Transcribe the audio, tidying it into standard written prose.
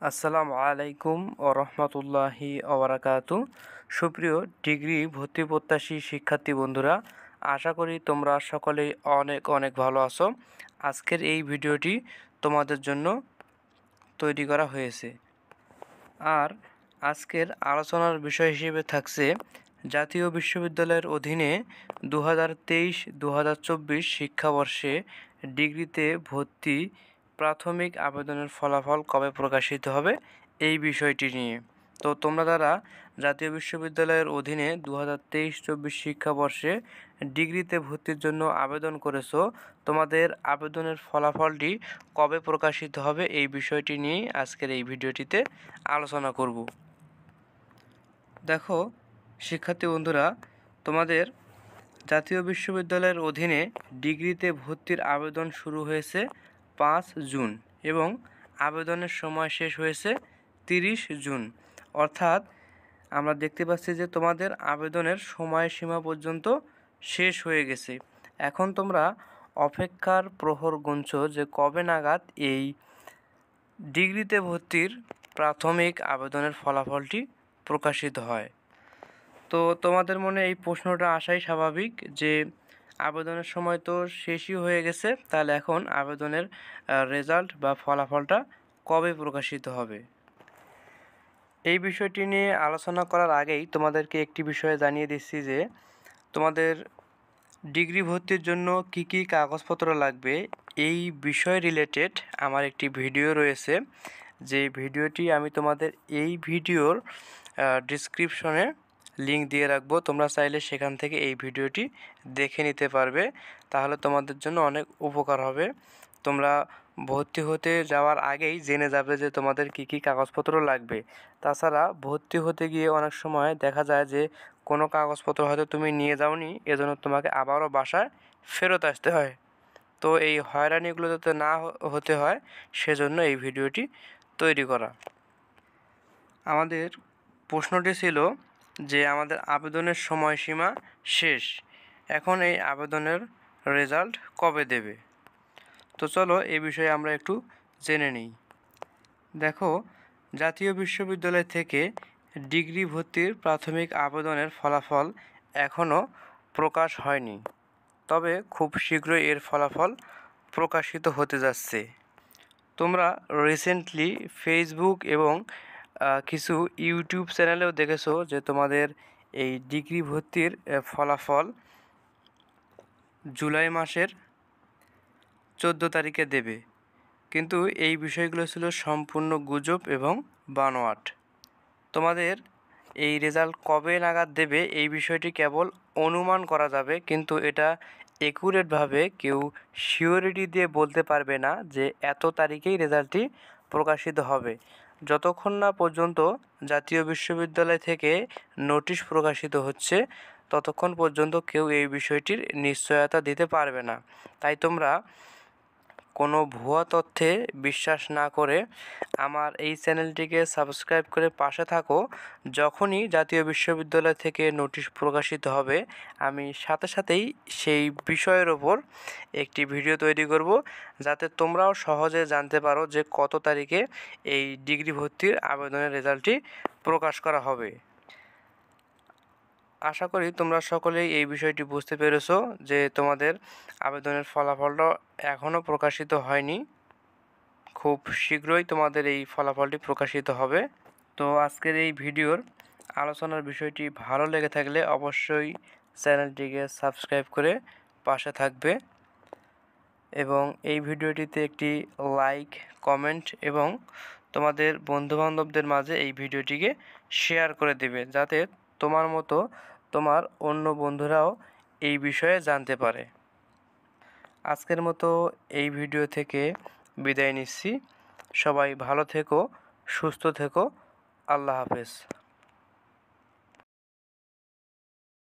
আসসালামু আলাইকুম ও রহমতুল্লাহি ওবরাকাতু। সুপ্রিয় ডিগ্রি ভর্তি প্রত্যাশী শিক্ষার্থী বন্ধুরা, আশা করি তোমরা সকলেই অনেক অনেক ভালো আছো। আজকের এই ভিডিওটি তোমাদের জন্য তৈরি করা হয়েছে। আর আজকের আলোচনার বিষয় হিসেবে থাকছে জাতীয় বিশ্ববিদ্যালয়ের অধীনে 2023-2024 শিক্ষাবর্ষে ডিগ্রিতে ভর্তি প্রাথমিক আবেদনের ফলাফল কবে প্রকাশিত হবে এই বিষয়টি নিয়ে। তো তোমরা যারা জাতীয় বিশ্ববিদ্যালয়ের অধীনে 2023-24 শিক্ষাবর্ষে ডিগ্রিতে ভর্তির জন্য আবেদন করেছো, তোমাদের আবেদনের ফলাফলটি কবে প্রকাশিত হবে এই বিষয়টি নিয়ে আজকের এই ভিডিওটিতে আলোচনা করব। দেখো শিক্ষার্থী বন্ধুরা, তোমাদের জাতীয় বিশ্ববিদ্যালয়ের অধীনে ডিগ্রিতে ভর্তির আবেদন শুরু হয়েছে 5 জুন এবং আবেদনের সময় শেষ হয়েছে 30 জুন। অর্থাৎ আমরা দেখতে পাচ্ছি যে তোমাদের আবেদনের সময়সীমা পর্যন্ত শেষ হয়ে গেছে। এখন তোমরা অপেক্ষার প্রহর গুনছো যে কবে নাগাদ এই ডিগ্রিতে ভর্তির প্রাথমিক আবেদনের ফলাফলটি প্রকাশিত হয়। তো তোমাদের মনে এই প্রশ্নটা আসাই স্বাভাবিক যে আবেদনের সময় তো শেষই হয়ে গেছে, তাহলে এখন আবেদনের রেজাল্ট বা ফলাফলটা কবে প্রকাশিত হবে। এই বিষয়টি নিয়ে আলোচনা করার আগেই তোমাদেরকে একটি বিষয়ে জানিয়ে দিচ্ছি যে তোমাদের ডিগ্রি ভর্তির জন্য কি কি কাগজপত্র লাগবে এই বিষয় রিলেটেড আমার একটি ভিডিও রয়েছে, যে ভিডিওটি আমি তোমাদের এই ভিডিওর ডিসক্রিপশনে লিংক দিয়ে রাখবো। তোমরা চাইলে সেখান থেকে এই ভিডিওটি দেখে নিতে পারবে, তাহলে তোমাদের জন্য অনেক উপকার হবে। তোমরা ভর্তি হতে যাওয়ার আগেই জেনে যাবে যে তোমাদের কি কি কাগজপত্র লাগবে। তাছাড়া ভর্তি হতে গিয়ে অনেক সময় দেখা যায় যে কোনো কাগজপত্র হয়তো তুমি নিয়ে যাওনি, এজন্য তোমাকে আবারও বাসায় ফেরত আসতে হয়। তো এই হয়রানিগুলো যাতে না হতে হয় সেজন্য এই ভিডিওটি তৈরি করা। আমাদের প্রশ্নটি ছিল যে আমাদের আবেদনের সময়সীমা শেষ, এখন এই আবেদনের রেজাল্ট কবে দেবে। তো চলো এই বিষয়ে আমরা একটু জেনে নিই। দেখো, জাতীয় বিশ্ববিদ্যালয় থেকে ডিগ্রি ভর্তির প্রাথমিক আবেদনের ফলাফল এখনও প্রকাশ হয়নি, তবে খুব শীঘ্রই এর ফলাফল প্রকাশিত হতে যাচ্ছে। তোমরা রিসেন্টলি ফেসবুক এবং কিছু ইউটিউব চ্যানেলেও দেখেছো যে তোমাদের এই ডিগ্রি ভর্তির ফলাফল জুলাই মাসের 14 তারিখে দেবে, কিন্তু এই বিষয়গুলো ছিল সম্পূর্ণ গুজব এবং বানোয়াট। তোমাদের এই রেজাল্ট কবে নাগাদ দেবে এই বিষয়টি কেবল অনুমান করা যাবে, কিন্তু এটা একুরেটভাবে কেউ শিওরিটি দিয়ে বলতে পারবে না যে এত তারিখেই রেজাল্টটি প্রকাশিত হবে। যতক্ষণ না পর্যন্ত জাতীয় বিশ্ববিদ্যালয় থেকে নোটিশ প্রকাশিত হচ্ছে ততক্ষণ পর্যন্ত কেউ এই বিষয়টির নিশ্চয়তা দিতে পারবে না। তাই তোমরা কোনো ভুয়া তথ্যে বিশ্বাস না করে আমার এই চ্যানেলটিকে সাবস্ক্রাইব করে পাশে থাকো। যখনই জাতীয় বিশ্ববিদ্যালয় থেকে নোটিশ প্রকাশিত হবে আমি সাথে সাথেই সেই বিষয়ের ওপর একটি ভিডিও তৈরি করব, যাতে তোমরাও সহজে জানতে পারো যে কত তারিখে এই ডিগ্রি ভর্তির আবেদনের রেজাল্টটি প্রকাশ করা হবে। আশা করি তোমরা সকলেই এই বিষয়টি বুঝতে পেরেছো যে তোমাদের আবেদনের ফলাফলটা এখনও প্রকাশিত হয়নি, খুব শীঘ্রই তোমাদের এই ফলাফলটি প্রকাশিত হবে। তো আজকের এই ভিডিওর আলোচনার বিষয়টি ভালো লেগে থাকলে অবশ্যই চ্যানেলটিকে সাবস্ক্রাইব করে পাশে থাকবে এবং এই ভিডিওটিতে একটি লাইক, কমেন্ট এবং তোমাদের বন্ধুবান্ধবদের মাঝে এই ভিডিওটিকে শেয়ার করে দেবে, যাতে তোমার মতো তোমার অন্য বন্ধুরাও এই বিষয়ে জানতে পারে। আজকের মতো এই ভিডিও থেকে বিদায় নিচ্ছি। সবাই ভালো থেকো, সুস্থ থেকো। আল্লাহ হাফেজ।